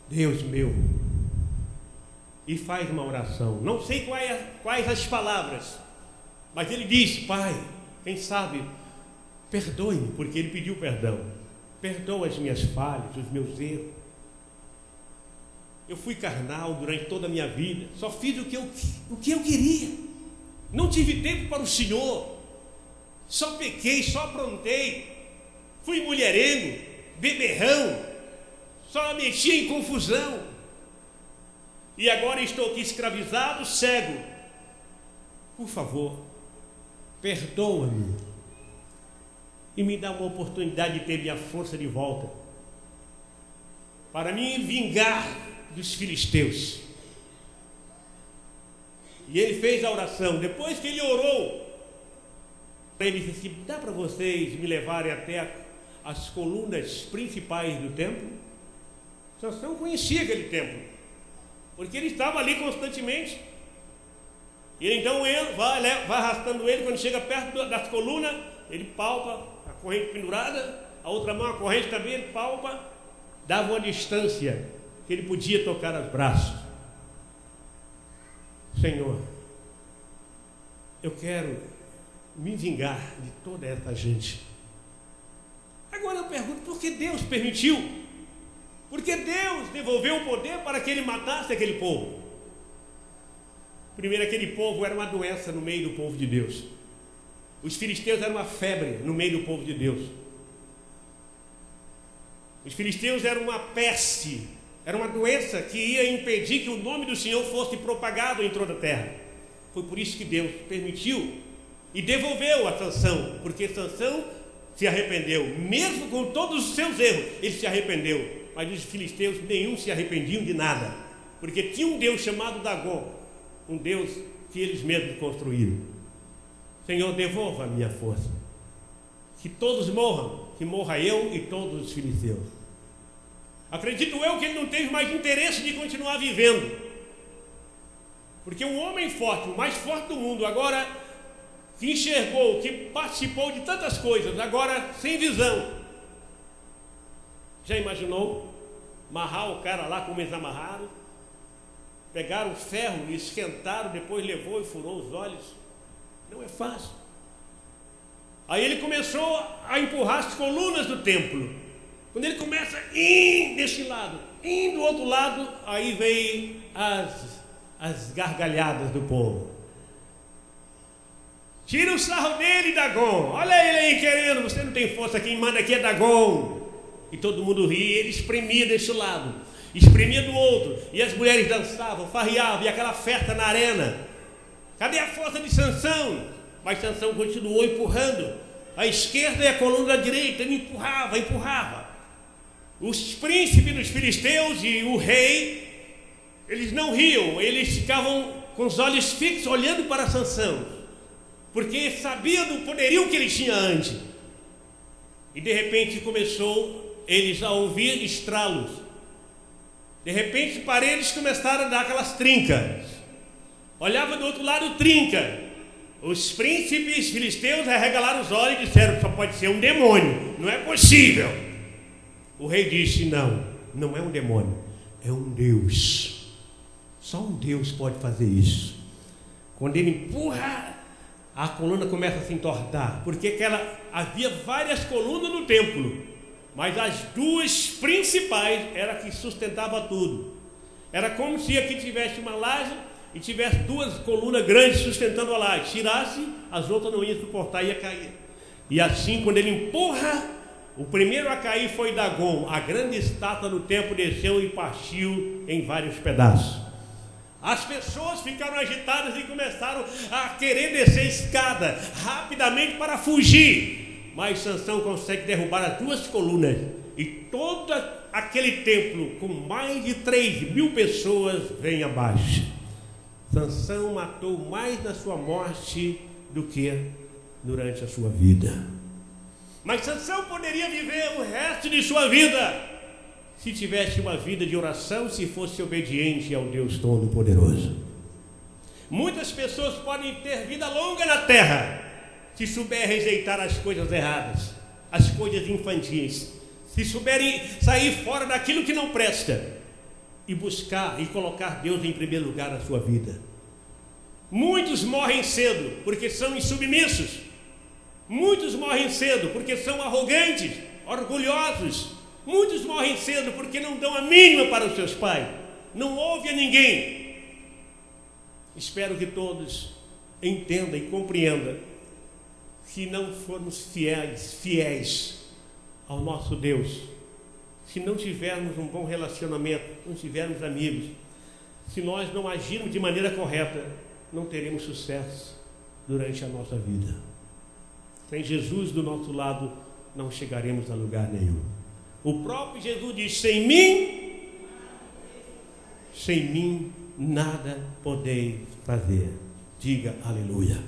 Deus meu, e faz uma oração, não sei quais as palavras, mas ele diz: Pai, quem sabe, perdoe-me, porque ele pediu perdão, perdoa as minhas falhas, os meus erros. Eu fui carnal durante toda a minha vida, só fiz o que eu queria, não tive tempo para o Senhor, só pequei, só aprontei, fui mulherengo, beberrão, só mexia em confusão, e agora estou aqui escravizado, cego. Por favor, perdoa-me e me dá uma oportunidade de ter minha força de volta, para me vingar dos filisteus. E ele fez a oração. Depois que ele orou, ele disse assim: dá para vocês me levarem até as colunas principais do templo? Sansão conhecia aquele templo, porque ele estava ali constantemente. E então ele vai arrastando ele. Quando chega perto das colunas, ele palpa a corrente pendurada, a outra mão a corrente também, ele palpa, dava uma distância que ele podia tocar os braços. Senhor, eu quero me vingar de toda essa gente. Agora eu pergunto, por que Deus permitiu? Por que Deus devolveu o poder para que ele matasse aquele povo? Primeiro, aquele povo era uma doença no meio do povo de Deus. Os filisteus eram uma febre no meio do povo de Deus. Os filisteus eram uma peste, era uma doença que ia impedir que o nome do Senhor fosse propagado em toda a terra. Foi por isso que Deus permitiu e devolveu a Sansão, porque Sansão se arrependeu, mesmo com todos os seus erros, ele se arrependeu. Mas os filisteus nenhum se arrependiam de nada, porque tinha um Deus chamado Dagon, um Deus que eles mesmos construíram. Senhor, devolva a minha força, que todos morram, que morra eu e todos os filisteus. Acredito eu que ele não teve mais interesse de continuar vivendo, porque um homem forte, o mais forte do mundo, agora que enxergou, que participou de tantas coisas, agora sem visão. Já imaginou amarrar o cara lá como eles amarraram? Pegaram o ferro e esquentaram, depois levou e furou os olhos. Não é fácil. Aí ele começou a empurrar as colunas do templo. Quando ele começa a ir desse lado, ir do outro lado, aí vem as gargalhadas do povo. Tira o sarro dele, Dagon. Olha ele aí querendo, você não tem força, quem manda aqui é Dagon. E todo mundo ria, ele espremia desse lado, espremia do outro, e as mulheres dançavam, farreavam, e aquela festa na arena. Cadê a força de Sansão? Mas Sansão continuou empurrando a esquerda e a coluna da direita, ele empurrava. Os príncipes dos filisteus e o rei, eles não riam, eles ficavam com os olhos fixos olhando para Sansão, porque sabiam do poderio que ele tinha antes. E de repente começou eles a ouvir estralos. De repente paredes começaram a dar aquelas trincas. Olhava do outro lado, trinca. Os príncipes filisteus arregalaram os olhos e disseram: só pode ser um demônio, não é possível. O rei disse: não, não é um demônio, é um Deus. Só um Deus pode fazer isso. Quando ele empurra, a coluna começa a se entortar, porque havia várias colunas no templo, mas as duas principais era que sustentava tudo. Era como se aqui tivesse uma laje e tivesse duas colunas grandes sustentando a laje. Tirasse, as outras não iam suportar, ia cair. E assim, quando ele empurra, o primeiro a cair foi Dagon. A grande estátua do templo desceu e partiu em vários pedaços. As pessoas ficaram agitadas e começaram a querer descer a escada rapidamente para fugir. Mas Sansão consegue derrubar as duas colunas, e todo aquele templo com mais de 3.000 pessoas vem abaixo. Sansão matou mais na sua morte do que durante a sua vida. Mas Sansão poderia viver o resto de sua vida se tivesse uma vida de oração, se fosse obediente ao Deus Todo-Poderoso. Muitas pessoas podem ter vida longa na terra se souber rejeitar as coisas erradas, as coisas infantis, se souberem sair fora daquilo que não presta e buscar e colocar Deus em primeiro lugar na sua vida. Muitos morrem cedo porque são insubmissos. Muitos morrem cedo porque são arrogantes, orgulhosos. Muitos morrem cedo porque não dão a mínima para os seus pais, não ouvem a ninguém. Espero que todos entendam e compreendam: se não formos fiéis ao nosso Deus, se não tivermos um bom relacionamento, não tivermos amigos, se nós não agirmos de maneira correta, não teremos sucesso durante a nossa vida. Sem Jesus do nosso lado, não chegaremos a lugar nenhum. O próprio Jesus diz: sem mim nada podeis fazer. Diga aleluia.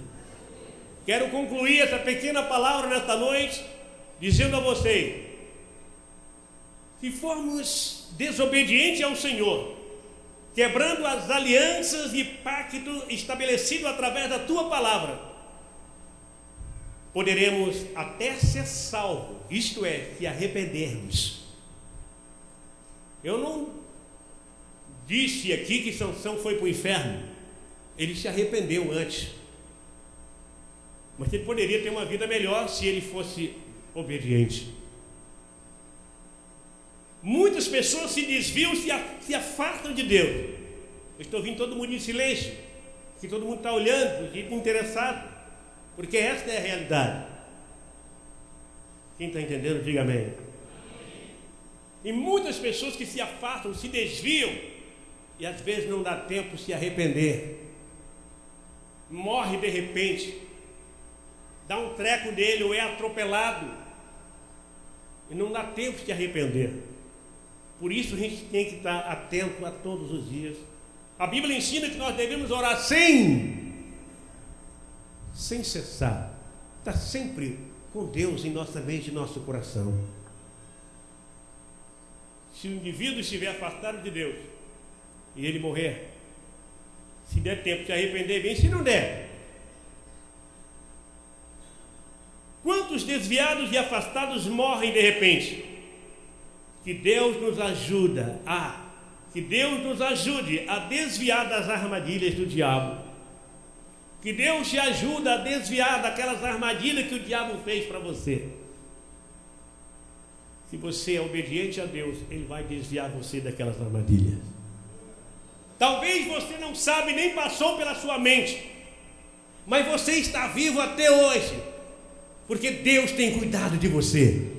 Quero concluir essa pequena palavra nesta noite dizendo a você: se formos desobedientes ao Senhor, quebrando as alianças e pactos estabelecidos através da tua palavra, poderemos até ser salvos, isto é, se arrependermos. Eu não disse aqui que Sansão foi para o inferno, ele se arrependeu antes, mas ele poderia ter uma vida melhor se ele fosse obediente. Muitas pessoas se desviam, se afastam de Deus. Eu estou ouvindo todo mundo em silêncio, que todo mundo está olhando, interessado, porque esta é a realidade. Quem está entendendo, diga amém. E muitas pessoas que se afastam, se desviam, e às vezes não dá tempo de se arrepender. Morre de repente, dá um treco nele ou é atropelado, e não dá tempo de se arrepender. Por isso a gente tem que estar atento a todos os dias. A Bíblia ensina que nós devemos orar sem cessar, estar sempre com Deus em nossa mente e nosso coração. Se o indivíduo estiver afastado de Deus e ele morrer, se der tempo de se arrepender, bem. Se não der, quantos desviados e afastados morrem de repente? Que Deus nos ajude a desviar das armadilhas do diabo. Que Deus te ajude a desviar daquelas armadilhas que o diabo fez para você. Se você é obediente a Deus, Ele vai desviar você daquelas armadilhas. Talvez você não sabe, nem passou pela sua mente, mas você está vivo até hoje, porque Deus tem cuidado de você.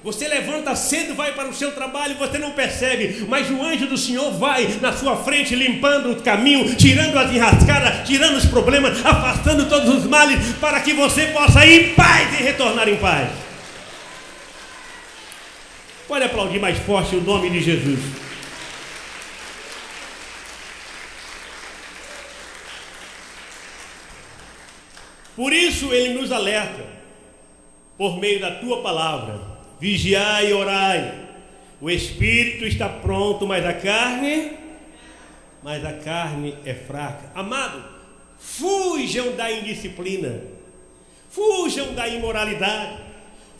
Você levanta cedo, vai para o seu trabalho, você não percebe, mas o anjo do Senhor vai na sua frente, limpando o caminho, tirando as enrascadas, tirando os problemas, afastando todos os males, para que você possa ir em paz e retornar em paz. Pode aplaudir mais forte o nome de Jesus. Por isso ele nos alerta: por meio da tua palavra. Vigiai e orai. O espírito está pronto, mas a carne é fraca. Amado, fujam da indisciplina, fujam da imoralidade,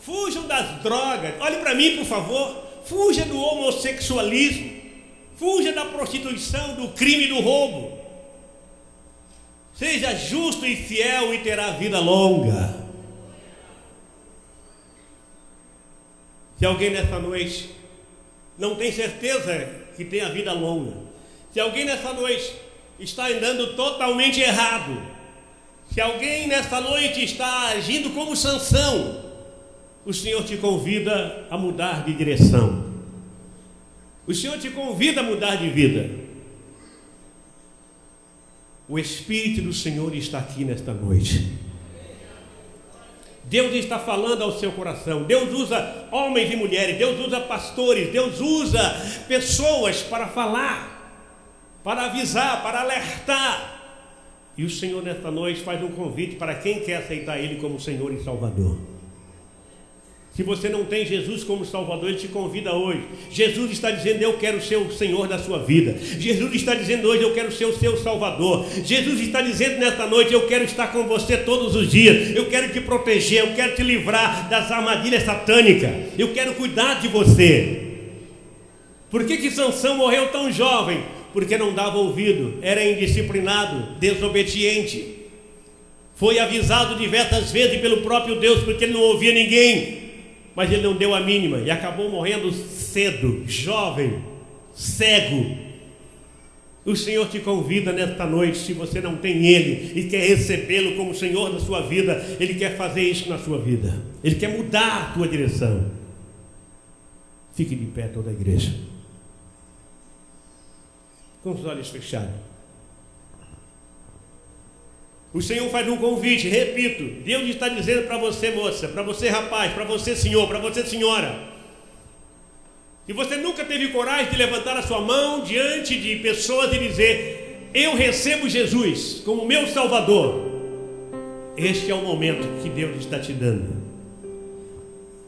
fujam das drogas. Olhe para mim, por favor. Fuja do homossexualismo, fuja da prostituição, do crime e do roubo. Seja justo e fiel e terá vida longa. Se alguém nessa noite não tem certeza que tem a vida longa, se alguém nessa noite está andando totalmente errado, se alguém nessa noite está agindo como Sansão, o Senhor te convida a mudar de direção. O Senhor te convida a mudar de vida. O Espírito do Senhor está aqui nesta noite. Deus está falando ao seu coração. Deus usa homens e mulheres, Deus usa pastores, Deus usa pessoas para falar, para avisar, para alertar. E o Senhor nesta noite faz um convite para quem quer aceitar Ele como Senhor e Salvador. Se você não tem Jesus como Salvador, Ele te convida hoje. Jesus está dizendo: eu quero ser o Senhor da sua vida. Jesus está dizendo hoje: eu quero ser o seu Salvador. Jesus está dizendo nesta noite: eu quero estar com você todos os dias. Eu quero te proteger, eu quero te livrar das armadilhas satânicas. Eu quero cuidar de você. Por que Sansão morreu tão jovem? Porque não dava ouvido, era indisciplinado, desobediente. Foi avisado diversas vezes pelo próprio Deus, porque ele não ouvia ninguém. Mas ele não deu a mínima e acabou morrendo cedo, jovem, cego. O Senhor te convida nesta noite, se você não tem Ele e quer recebê-lo como Senhor da sua vida, Ele quer fazer isso na sua vida. Ele quer mudar a tua direção. Fique de pé toda a igreja, com os olhos fechados. O Senhor faz um convite, repito, Deus está dizendo para você, moça, para você, rapaz, para você, senhor, para você, senhora. Se você nunca teve coragem de levantar a sua mão diante de pessoas e dizer: eu recebo Jesus como meu Salvador, este é o momento que Deus está te dando.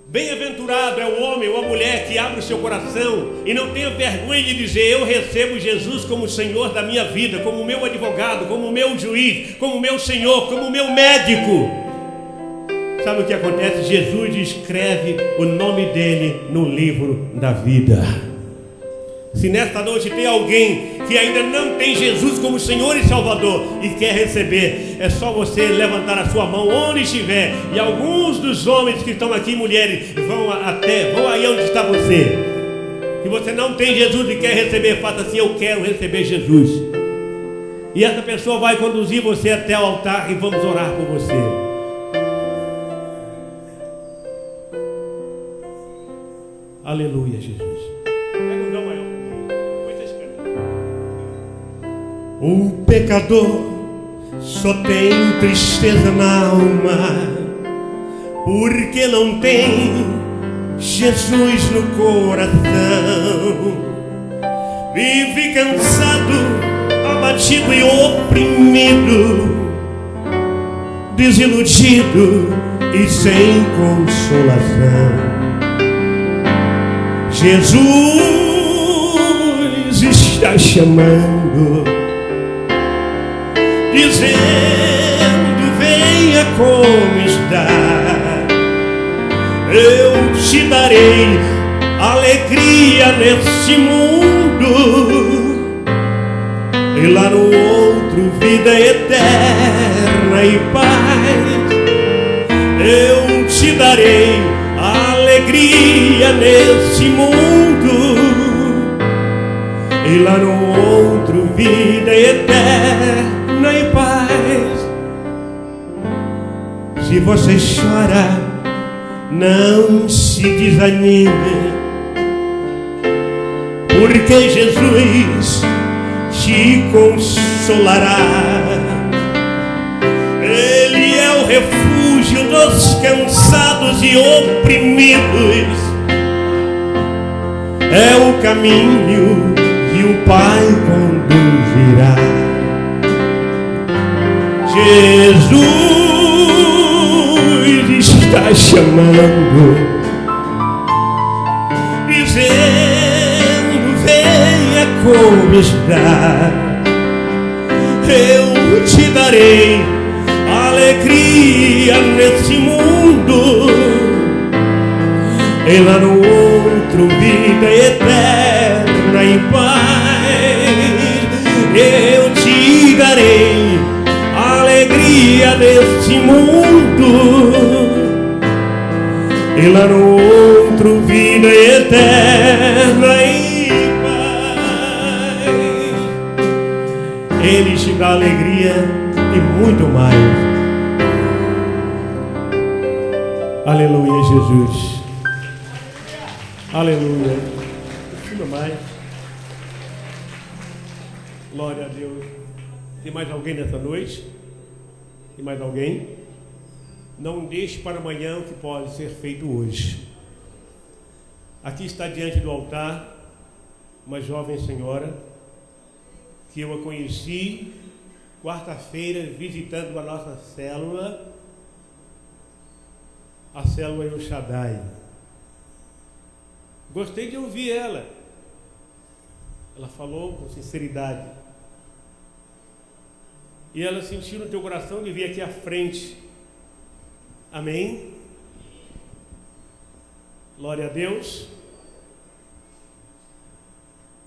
Bem-aventurado é o homem ou a mulher que abre o seu coração e não tenha vergonha de dizer: eu recebo Jesus como Senhor da minha vida, como meu advogado, como meu juiz, como meu Senhor, como meu médico. Sabe o que acontece? Jesus escreve o nome dele no livro da vida. Se nesta noite tem alguém que ainda não tem Jesus como Senhor e Salvador e quer receber, é só você levantar a sua mão onde estiver. E alguns dos homens que estão aqui, mulheres, vão aí onde está você. Se você não tem Jesus e quer receber, faça assim: eu quero receber Jesus. E essa pessoa vai conduzir você até o altar e vamos orar por você. Aleluia, Jesus. O pecador só tem tristeza na alma, porque não tem Jesus no coração. Vive cansado, abatido e oprimido, desiludido e sem consolação. Jesus está chamando, dizendo: venha como está, eu te darei alegria nesse mundo, e lá no outro vida eterna e paz. Eu te darei alegria nesse mundo, e lá no outro vida eterna e paz. Se você chora, não se desanime, porque Jesus te consolará. Ele é o refúgio dos cansados e oprimidos, é o caminho que o Pai conduzirá. Jesus está está chamando, dizendo: venha conquistar. Eu te darei alegria nesse mundo, e lá no outro vida eterna e paz. Eu te darei alegria nesse mundo, e lá no outro vida eterna e paz. Ele te dá alegria e muito mais. Aleluia, Jesus. Aleluia. Tudo mais. Glória a Deus. Tem mais alguém nessa noite? Tem mais alguém? Não deixe para amanhã o que pode ser feito hoje. Aqui está diante do altar uma jovem senhora que eu a conheci quarta-feira visitando a nossa célula, a célula El Shaddai. Gostei de ouvir ela. Ela falou com sinceridade. E ela sentiu no teu coração de vir aqui à frente. Amém? Glória a Deus.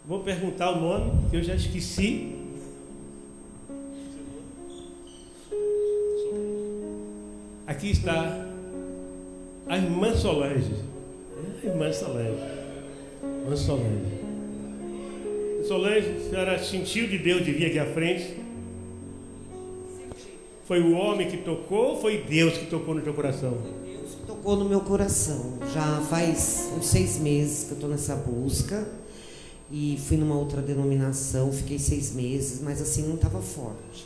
Vou perguntar o nome, que eu já esqueci. Aqui está a irmã Solange. Irmã Solange. Irmã Solange. Solange, a senhora sentiu de Deus de vir aqui à frente? Foi o homem que tocou ou foi Deus que tocou no teu coração? Deus que tocou no meu coração. Já faz uns 6 meses que eu estou nessa busca. E fui numa outra denominação, fiquei 6 meses, mas assim não estava forte.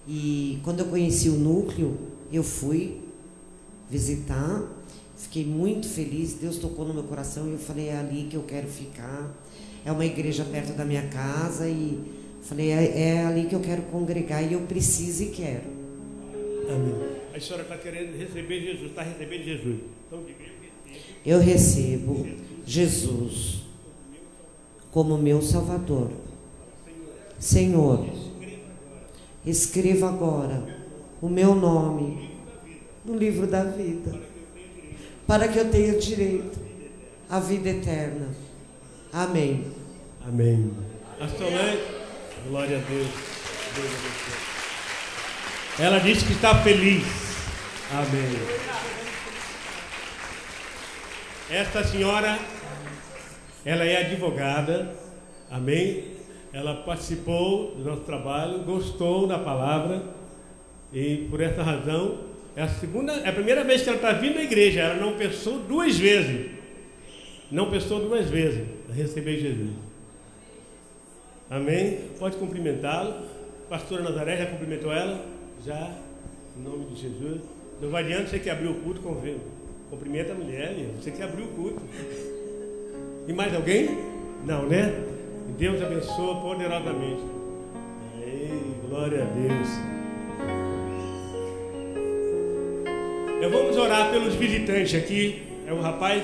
E quando eu conheci o núcleo, eu fui visitar, fiquei muito feliz, Deus tocou no meu coração e eu falei: é ali que eu quero ficar. É uma igreja perto da minha casa e falei: é ali que eu quero congregar e eu preciso e quero. Amém. A senhora está querendo receber Jesus, está recebendo Jesus. Então, eu recebo Jesus como meu Salvador. Senhor, escreva agora o meu nome no livro da vida, para que eu tenha direito à vida eterna. Amém. Amém. A Solange, glória a Deus. Deus abençoe. Ela disse que está feliz. Amém. Esta senhora, ela é advogada. Amém. Ela participou do nosso trabalho, gostou da palavra e por essa razão é a primeira vez que ela está vindo à igreja. Ela não pensou 2 vezes. Não pensou 2 vezes a receber Jesus. Amém? Pode cumprimentá-la. Pastora Nazaré já cumprimentou ela? Já, em nome de Jesus. Não vai adianta você que abriu o culto, cumprimenta a mulher, você que abriu o culto. E mais alguém? Não, né? Deus abençoe poderosamente. Ei, glória a Deus. Vamos orar pelos visitantes aqui. É um rapaz